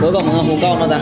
thử con hù con nó ta.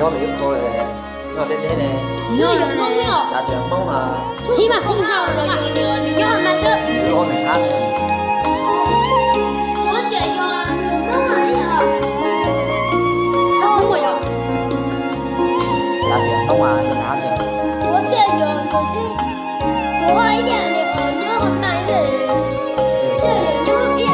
Nó bị cô này, nó đến thế này. Chưa dùng không biết không? Đã trường không mà. Thì mà không sao rồi nhiều nhớ hơn này chứ. Con này hát. Có chuyện rồi, nó phải giờ. Không phải giờ. Đã trường không mà, nó hát này. Có chuyện rồi chứ. Có ai nhà này ở nhớ hôm nay thì nhớ biết rồi nhỉ.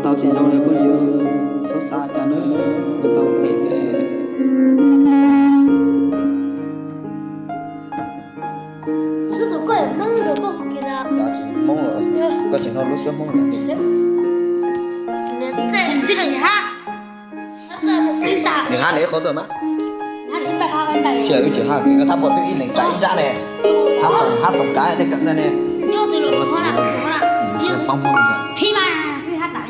Tao chỉ trong này bao nhiêu số xa cho nữa tao bị về Suốt tối quay mong được con kia ra. Đã trường mong rồi. Có trường nó lúc xuống mong rồi. Để xếp. Nên chạy chứ chị ha. Nó chạy một cái tạ. Đừng hát để khó rồi má. Hát để phải khó cái tay. chờ chờ ha cái tháp bộ tự in lên chạy ra này hát sống cái này cận đây này Vô từ lúc đó là bông bông khi mà hát tại